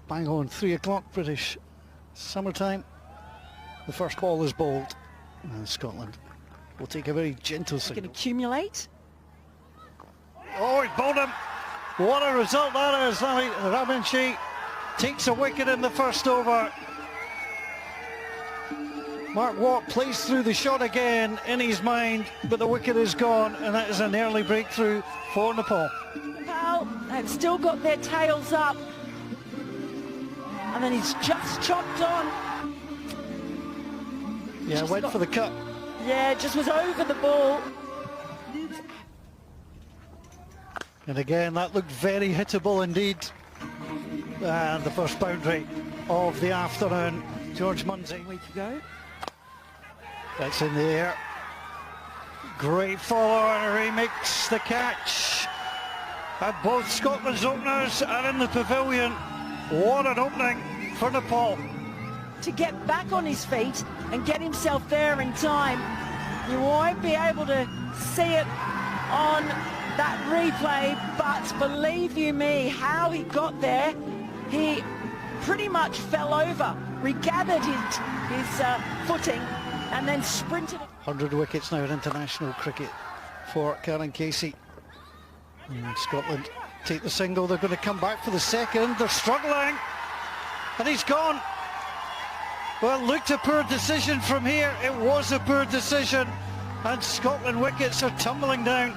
bang on 3 o'clock British summertime. The first ball is bowled, and Scotland will take a very gentle signal. Can accumulate. Oh, he's bowled him. What a result that is. Lamichhane takes a wicket in the first over. Mark Watt plays through the shot again in his mind, but the wicket is gone, and that is an early breakthrough for Nepal. Nepal have still got their tails up, and then he's just chopped on. Yeah, just went for the cut. Yeah, just was over the ball. And again, that looked very hittable indeed. And the first boundary of the afternoon, George Munsey. Way to go. That's in the air. Great follow, and Airi makes the catch. And both Scotland's openers are in the pavilion. What an opening for Nepal. To get back on his feet and get himself there in time. You won't be able to see it on that replay, but believe you me, how he got there, he pretty much fell over, regathered his footing, and then sprinted. 100 wickets now in international cricket for Karen Casey. And Scotland take the single. They're going to come back for the second. They're struggling, and he's gone. Well, it looked a poor decision from here. It was a poor decision, and Scotland wickets are tumbling down.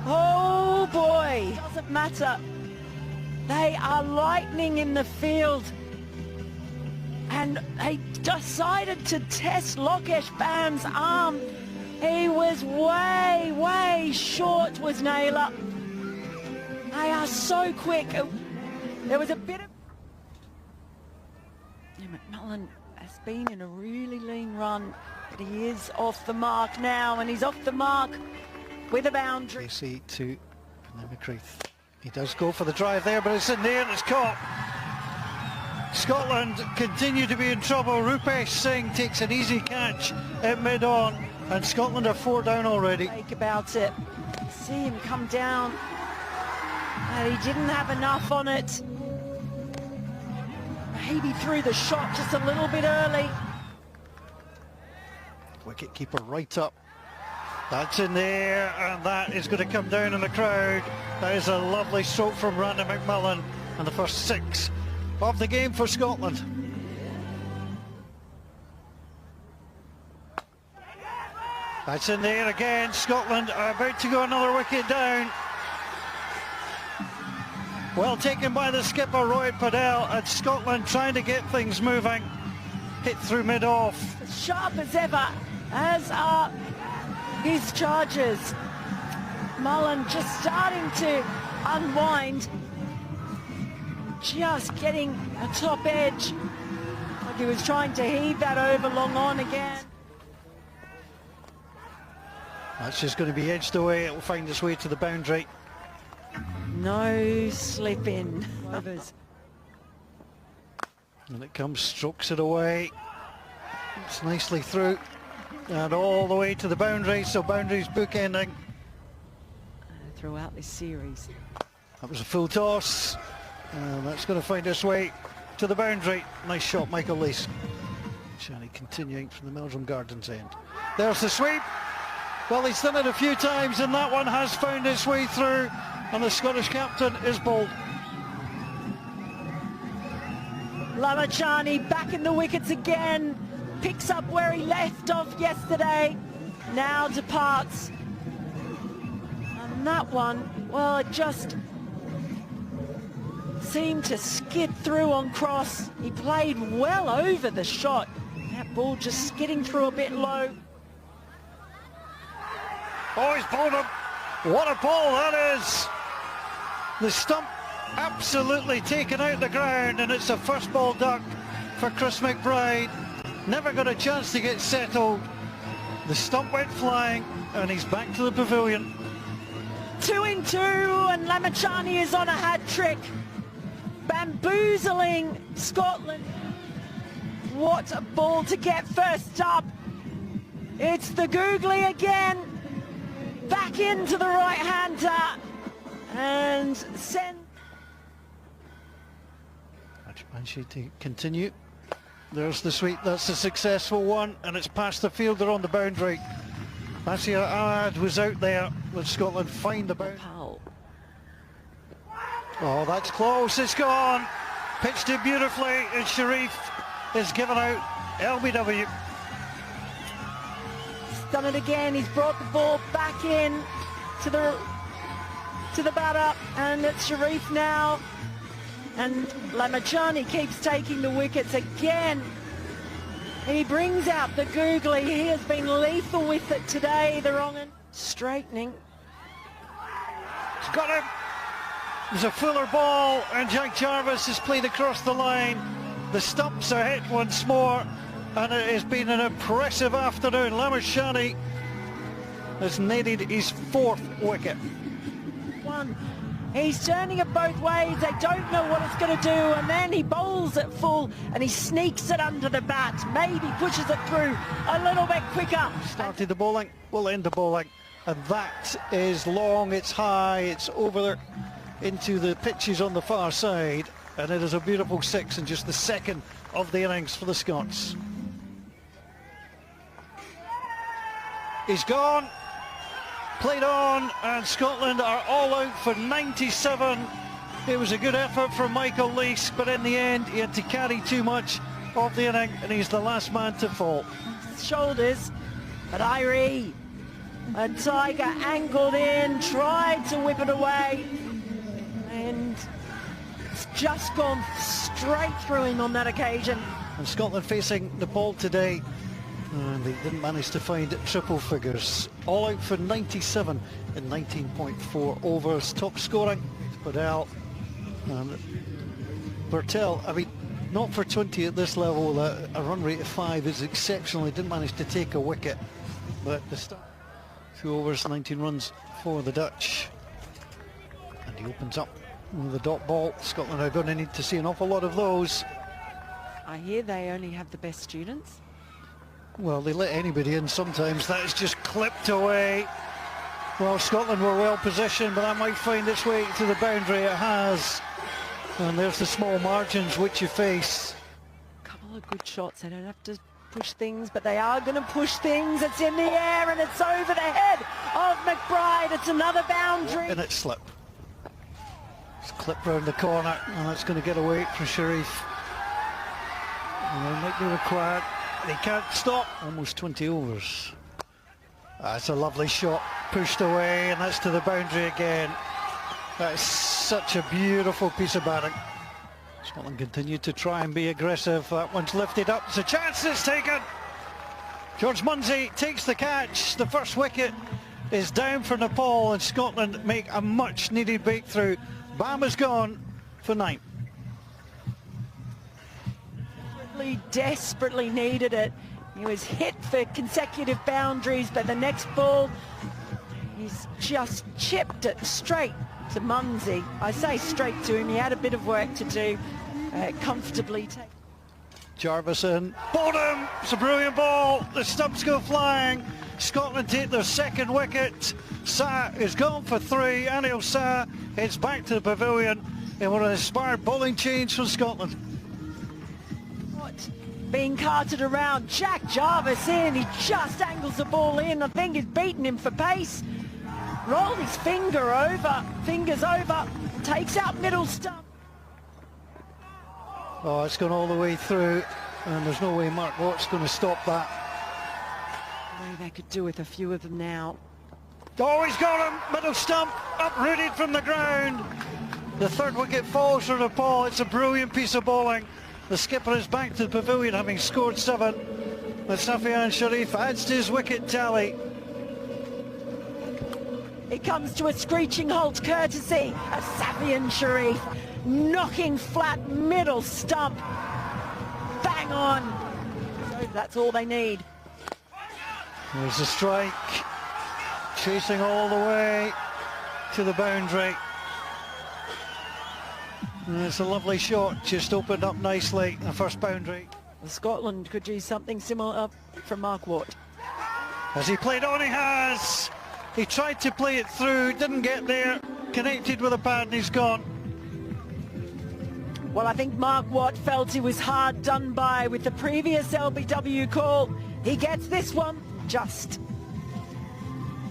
Oh boy, doesn't matter. They are lightning in the field, and they decided to test Lokesh Bam's arm. He was way short, was Naylor. They are so quick. There was a bit of... McMullen has been in a really lean run, but he is off the mark now, and he's off the mark with a boundary. Casey to Nervy. He does go for the drive there, but it's in there and it's caught. Scotland continue to be in trouble. Rupesh Singh takes an easy catch at mid-on, and Scotland are 4 down already. Think about it. See him come down, and he didn't have enough on it. Maybe threw the shot just a little bit early. Wicket keeper right up. That's in there, and that is going to come down in the crowd. That is a lovely stroke from Randy McMullen, and the first 6 of the game for Scotland. That's in there again. Scotland are about to go another wicket down. Well taken by the skipper Rohit Paudel, and Scotland trying to get things moving. Hit through mid-off. As sharp as ever, as are his charges. Mullen just starting to unwind, just getting a top edge, like he was trying to heave that over long on again. That's just going to be edged away. It will find its way to the boundary. No slip in. And it comes, strokes it away. It's nicely through and all the way to the boundary, so boundary's bookending. Throughout this series. That was a full toss, and that's going to find its way to the boundary. Nice shot, Michael Lees. Shani continuing from the Meldrum Gardens end. There's the sweep. Well, he's done it a few times, and that one has found its way through, and the Scottish captain is bowled. Lamichhane back in the wickets again, picks up where he left off yesterday, now departs. And that one, well, it just seemed to skid through on cross. He played well over the shot. That ball just skidding through a bit low. Oh, he's bowled him. What a ball that is. The stump absolutely taken out the ground, and it's a first ball duck for Chris McBride. Never got a chance to get settled. The stump went flying, and he's back to the pavilion. 2 in 2, and Lamichhane is on a hat-trick, bamboozling Scotland. What a ball to get first up. It's the googly again, back into the right-hander, and send. Managed to continue. There's the sweep, that's a successful one, and it's past the fielder on the boundary. Masih Ahad was out there. Let Scotland find the boundary. Oh, that's close, it's gone. Pitched it beautifully, and Sharif is given out LBW. He's done it again, he's brought the ball back in to the batter, and it's Sharif now. And Lamichhane keeps taking the wickets again. He brings out the googly. He has been lethal with it today, the wrong end. Straightening. He's got him. There's a fuller ball, and Jack Jarvis has played across the line. The stumps are hit once more, and it has been an impressive afternoon. Lamichhane has netted his 4th wicket. He's turning it both ways. They don't know what it's going to do, and then he bowls it full and he sneaks it under the bat. Maybe pushes it through a little bit quicker. Started the bowling, will end the bowling, and that is long, it's high, it's over there into the pitches on the far side, and it is a beautiful 6 and just the 2nd of the innings for the Scots. He's gone. Played on, and Scotland are all out for 97. It was a good effort from Michael Lease, but in the end he had to carry too much of the inning, and he's the last man to fall. Shoulders, but Airi, a Tiger angled in, tried to whip it away, and it's just gone straight through him on that occasion. And Scotland facing Nepal today, and they didn't manage to find triple figures. All out for 97 in 19.4 overs. Top scoring, paudel and bhurtel. I mean, not for 20 at this level. A run rate of 5 is exceptional. He didn't manage to take a wicket, but the start 2 overs, 19 runs for the Dutch. And he opens up with the dot ball. Scotland are going to need to see an awful lot of those. I hear they only have the best students. Well, they let anybody in sometimes. That is just clipped away. Well, Scotland were well positioned, but that might find its way to the boundary. It has. And there's the small margins which you face. A couple of good shots. They don't have to push things, but they are going to push things. It's in the air and it's over the head of McBride. It's another boundary. And it slipped. It's clipped round the corner, and that's going to get away from Sharif. And it might be required. They can't stop. Almost 20 overs. That's a lovely shot. Pushed away, and that's to the boundary again. That is such a beautiful piece of batting. Scotland continue to try and be aggressive. That one's lifted up. It's a chance that's taken. George Munsey takes the catch. The first wicket is down for Nepal, and Scotland make a much needed breakthrough. Bama's gone for 9. Desperately needed it. He was hit for consecutive boundaries, but the next ball, he's just chipped it straight to Munsey. I say straight to him. He had a bit of work to do. Comfortably take. Jarvis in. Bottom! It's a brilliant ball. The stumps go flying. Scotland take their 2nd wicket. Sa is gone for 3. Anil Sa heads back to the pavilion in what an inspired bowling change from Scotland. Being carted around, Jack Jarvis in, he just angles the ball in. I think he's beaten him for pace. Rolled his fingers over, takes out middle stump. Oh, it's gone all the way through, and there's no way Mark Watt's going to stop that. Maybe they could do with a few of them now. Oh, he's got him! Middle stump, uprooted from the ground. The 3rd wicket falls for Nepal. It's a brilliant piece of bowling. The skipper is back to the pavilion, having scored 7. But Safian Sharif adds to his wicket tally. It comes to a screeching halt courtesy of Safian Sharif, knocking flat middle stump. Bang on. So that's all they need. There's a strike. Chasing all the way to the boundary. And it's a lovely shot, just opened up nicely, the first boundary. Scotland could use something similar from Mark Watt. As he played on, he has. He tried to play it through, didn't get there, connected with a pad, and he's gone. Well, I think Mark Watt felt he was hard done by with the previous LBW call. He gets this one just.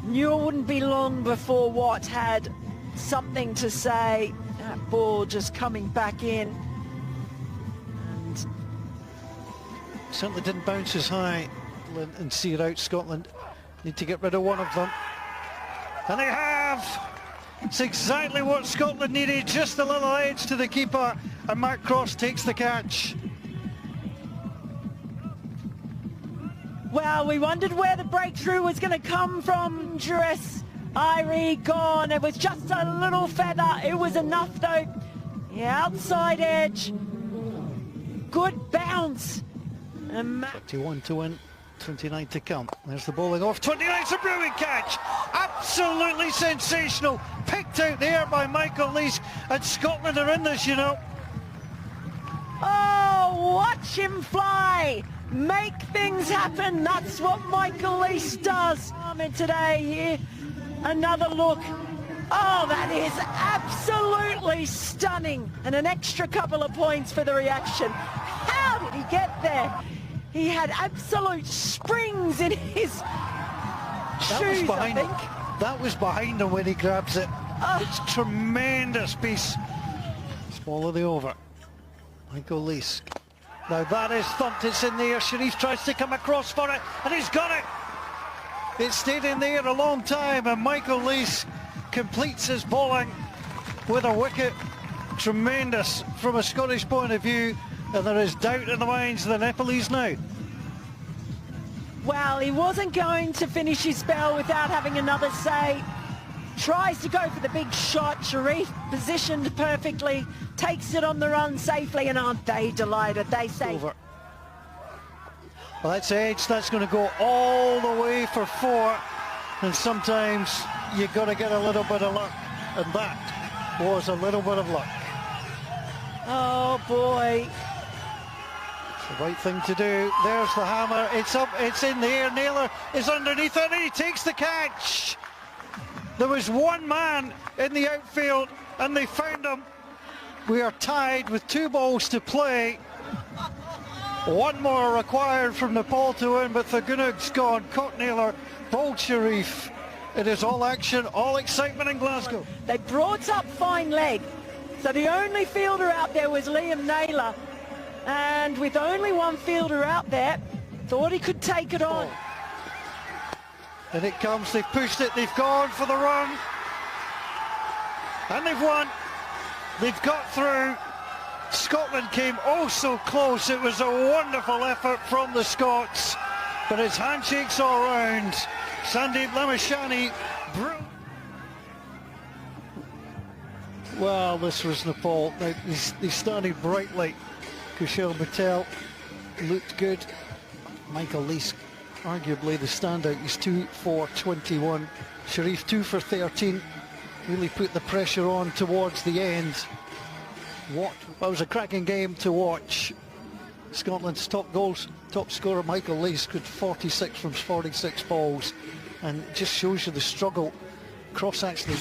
Knew it wouldn't be long before Watt had something to say. That ball just coming back in. And certainly didn't bounce as high and see it out. Scotland need to get rid of one of them. And they have! It's exactly what Scotland needed, just a little edge to the keeper, and Mark Cross takes the catch. Well, we wondered where the breakthrough was going to come from. Dangerous. Airi gone. It was just a little feather. It was enough though. The outside edge. Good bounce. And 21 to win, 29 to come. There's the bowling off. 29's a brilliant catch. Absolutely sensational. Picked out there by Michael Leask. And Scotland are in this, you know. Oh, watch him fly. Make things happen. That's what Michael Leask does. Today here, another look. Oh, that is absolutely stunning. And an extra couple of points for the reaction. How did he get there? He had absolute springs in his shoes, I think. That was behind him when he grabs it. It's a tremendous piece. Swallow the over. Michael Leask. Now that is thumped, it's in there. Sharif tries to come across for it, and he's got it. It stayed in there a long time, and Michael Leask completes his bowling with a wicket. Tremendous from a Scottish point of view, and there is doubt in the minds of the Nepalese now. Well, he wasn't going to finish his spell without having another say. Tries to go for the big shot. Sharif positioned perfectly, takes it on the run safely, and aren't they delighted? They say over. Well, that's edge. That's going to go all the way for 4, and sometimes you've got to get a little bit of luck, and that was a little bit of luck. Oh boy. The right thing to do. There's the hammer. It's up. It's in the air. Naylor is underneath it, and he takes the catch. There was one man in the outfield, and they found him. We are tied with 2 balls to play. One more required from Nepal to win, but Thagunag's gone. Caught Naylor, bowled Sharif. It is all action, all excitement in Glasgow. They brought up fine leg. So the only fielder out there was Liam Naylor. And with only one fielder out there, thought he could take it on. And it comes, they've pushed it, they've gone for the run. And they've won. They've got through. Scotland came oh so close. It was a wonderful effort from the Scots. But it's handshakes all round. Sandeep Lamichhane. Well, this was Nepal. They started brightly. Kushal looked good. Michael Leask, arguably the standout. He's 2 for 21. Sharif 2 for 13. Really put the pressure on towards the end. Well, it was a cracking game to watch. Scotland's top scorer Michael Leask with 46 from 46 balls, and just shows you the struggle. Cross actually